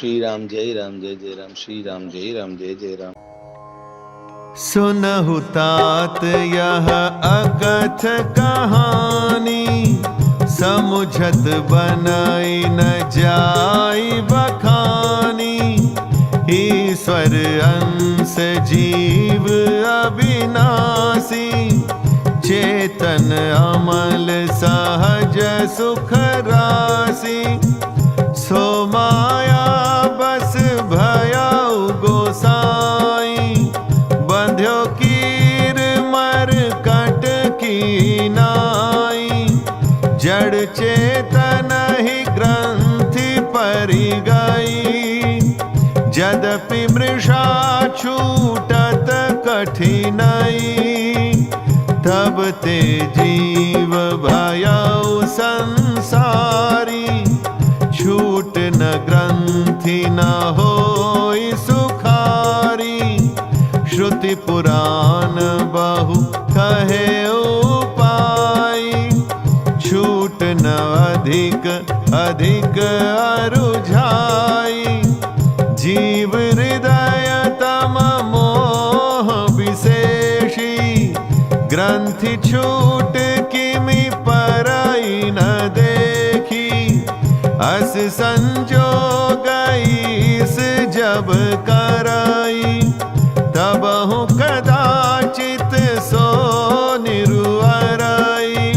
श्री राम जय राम जय जय राम, श्री राम जय राम जय जय राम। सुनहु तात यह अकथ कहानी, समुझत बनई न जाई बखानी। ईश्वर अंश जीव अविनाशी, चेतन अमल सहज सुख राशि। सो माया बस भयाउ गोसाई, बंध्यो कीर मर कट की नाई। जड़ चेतन ही ग्रंथि परि गई, यद्यपि मृषा छूटत कठिनाई। तब ते जीव भयाउ संसारी, छूट न ग्रंथि न होई सुखारी। श्रुति पुराण बहु कहे उपाय, छूट न अधिक अधिक अरुझाई। जीव हृदय तम मोह विशेषी, ग्रंथि छूट किमि परई न देखी। अस संजोग ईस जब कराई, तबहु कदाचित सो निरुअराई।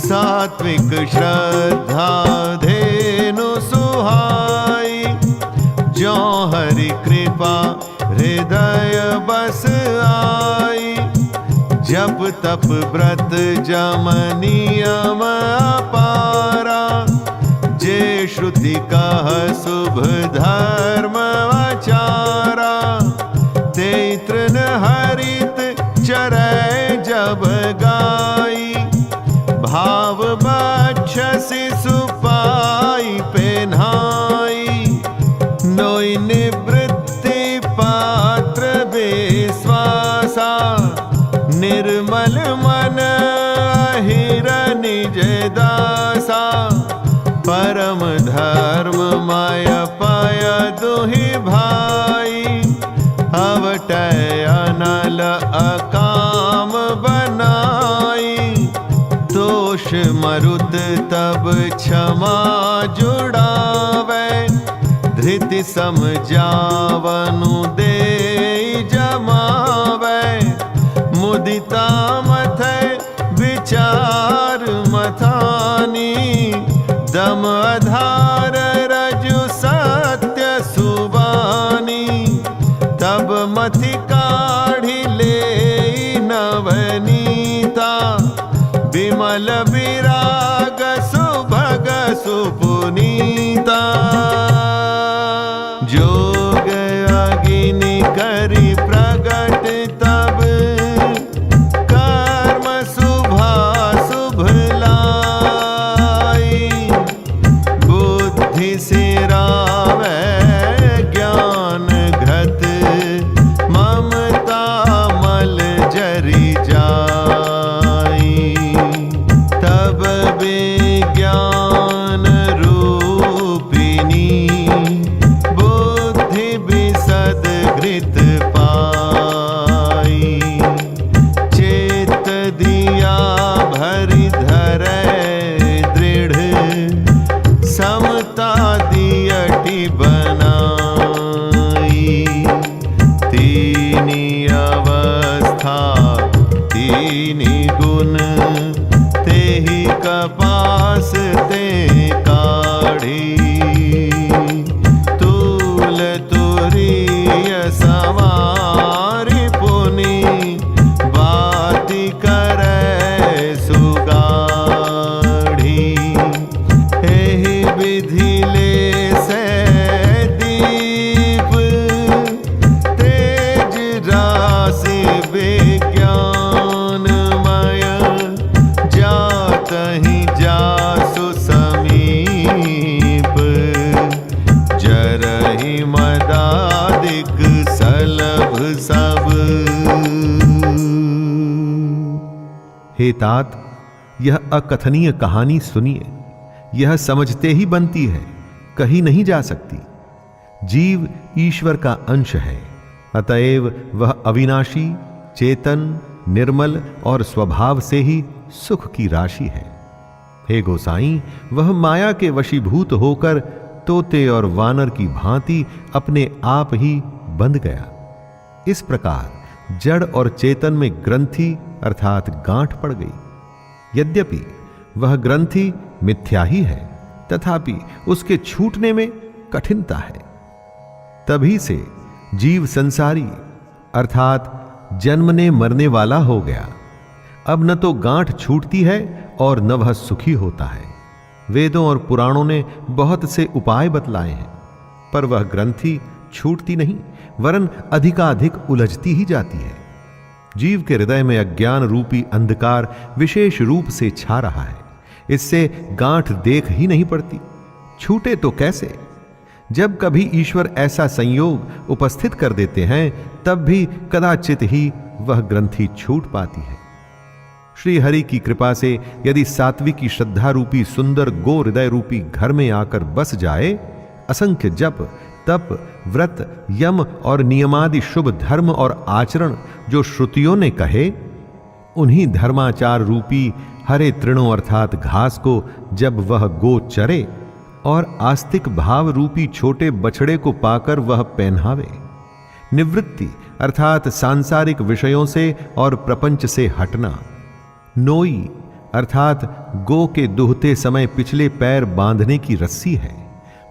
सात्विक श्रद्धा धेनु सुहाई, जो हरि कृपा हृदय बस आई। जप तप व्रत जम नियम अपारा, जे श्रुति कह शुभ धर्म आचारा। ते तृण हरित चरै जब गाई, भाव बक्षसि सुपाई पेन्हाई। नोई निवृत्ति पात्र विश्वासा, निर्मल मन अहिर निज दासा। परम धर्म माय पाय दुहि भाई, अवटय अनल अकाम बनाई। दोष मरुत तब क्षमा जुड़ावे, धृति समझावनु दे जमावे। मुदिता मथै विचार मथानी, दम आधार रजु सत्य सुबानी। तब मथि काढ़ी ले नवनीता, विमल विराग सुभग सुपुनीता। जोग अग्नि करि प्रगट तब, कर्म शुभा शुभ लाई। बुद्धि सिरावे ज्ञान घृत, ममता मल जरि जाई। तब विज्ञान रूपिणी, बुद्धि विशद घृत पाई। चेत दिया भरि धरै दृढ़, समता दियटि बनाई। तीनी अवस्था तीनी गुण, तेहि कपास ते काढ़ी। तूल तुरीय सवारि पुनि, बाति करै सुगाढ़ी। एहि विधि ले से दीप, तेज राशि विज्ञानमय। जातहि जासु समीप, जरहि मदादिक सलभ सब। हे तात, यह अकथनीय कहानी सुनिए। यह समझते ही बनती है, कही नहीं जा सकती। जीव ईश्वर का अंश है, अतएव वह अविनाशी, चेतन, निर्मल और स्वभाव से ही सुख की राशि है। हे गोसाईं, वह माया के वशीभूत होकर तोते और वानर की भांति अपने आप ही बंध गया। इस प्रकार जड़ और चेतन में ग्रंथि अर्थात गांठ पड़ गई। यद्यपि वह ग्रंथि मिथ्या ही है, तथापि उसके छूटने में कठिनता है। तभी से जीव संसारी अर्थात जन्मने मरने वाला हो गया। अब न तो गांठ छूटती है और न वह सुखी होता है। वेदों और पुराणों ने बहुत से उपाय बतलाए हैं, पर वह ग्रंथि छूटती नहीं, वरन अधिकाधिक उलझती ही जाती है। जीव के हृदय में अज्ञान रूपी अंधकार विशेष रूप से छा रहा है। इससे गांठ देख ही नहीं पड़ती, छूटे तो कैसे? जब कभी ईश्वर ऐसा संयोग उपस्थित कर देते हैं, तब भी कदाचित ही वह ग्रंथि छूट पाती है। श्री हरि की कृपा से यदि सात्विक की श्रद्धा रूपी सुंदर गो हृदय रूपी घर में आकर बस जाए, असंख्य जप, तप, व्रत, यम और नियमादि शुभ धर्म और आचरण जो श्रुतियों ने कहे, उन्हीं धर्माचार रूपी हरे तृणों अर्थात घास को जब वह गो चरे और आस्तिक भाव रूपी छोटे बछड़े को पाकर वह पहनावे, निवृत्ति अर्थात सांसारिक विषयों से और प्रपंच से हटना, नोई अर्थात गो के दुहते समय पिछले पैर बांधने की रस्सी है,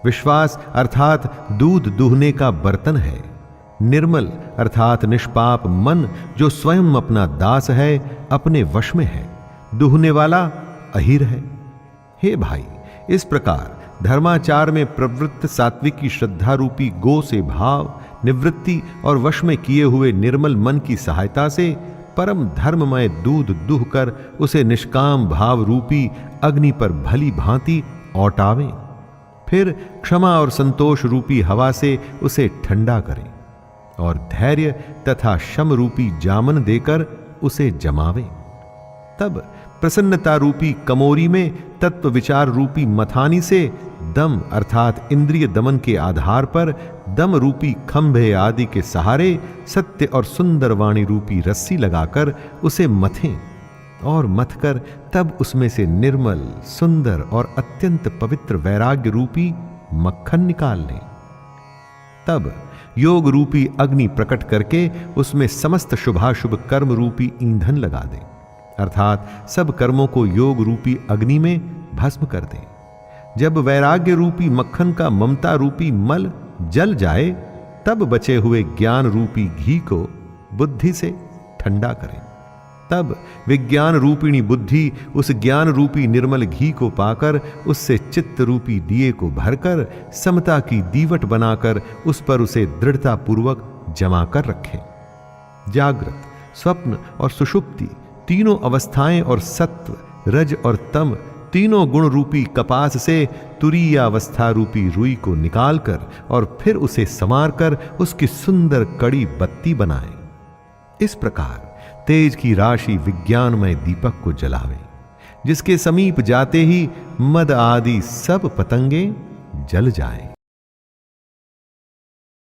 विश्वास अर्थात दूध दूहने का बर्तन है, निर्मल अर्थात निष्पाप मन जो स्वयं अपना दास है, अपने वश में है, दूहने वाला अहिर है। हे भाई, इस प्रकार धर्माचार में प्रवृत्त सात्विक की श्रद्धा रूपी गो से भाव, निवृत्ति और वश में किए हुए निर्मल मन की सहायता से परम धर्ममय दूध दूह कर उसे निष्काम भाव रूपी अग्नि पर भली भांति औटावें, फिर क्षमा और संतोष रूपी हवा से उसे ठंडा करें और धैर्य तथा शम रूपी जामन देकर उसे जमावें। तब प्रसन्नता रूपी कमोरी में तत्व विचार रूपी मथानी से दम अर्थात इंद्रिय दमन के आधार पर दम रूपी खंभे आदि के सहारे सत्य और सुंदर वाणी रूपी रस्सी लगाकर उसे मथें और मथकर तब उसमें से निर्मल, सुंदर और अत्यंत पवित्र वैराग्य रूपी मक्खन निकाल लें। तब योग रूपी अग्नि प्रकट करके उसमें समस्त शुभाशुभ कर्म रूपी ईंधन लगा दें, अर्थात सब कर्मों को योग रूपी अग्नि में भस्म कर दें। जब वैराग्य रूपी मक्खन का ममता रूपी मल जल जाए, तब बचे हुए ज्ञान रूपी घी को बुद्धि से ठंडा करें। तब विज्ञान रूपिणी बुद्धि उस ज्ञान रूपी निर्मल घी को पाकर उससे चित्त रूपी दिए को भरकर समता की दीवट बनाकर उस पर उसे दृढ़ता पूर्वक जमा कर रखें। जागृत, स्वप्न और सुषुप्ति तीनों अवस्थाएं और सत्व, रज और तम तीनों गुण रूपी कपास से तुरीय अवस्था रूपी रुई को निकालकर और फिर उसे संवार कर उसकी सुंदर कड़ी बत्ती बनाएं। इस प्रकार तेज की राशि विज्ञानमय दीपक को जलावें, जिसके समीप जाते ही मद आदि सब पतंगे जल जाएं।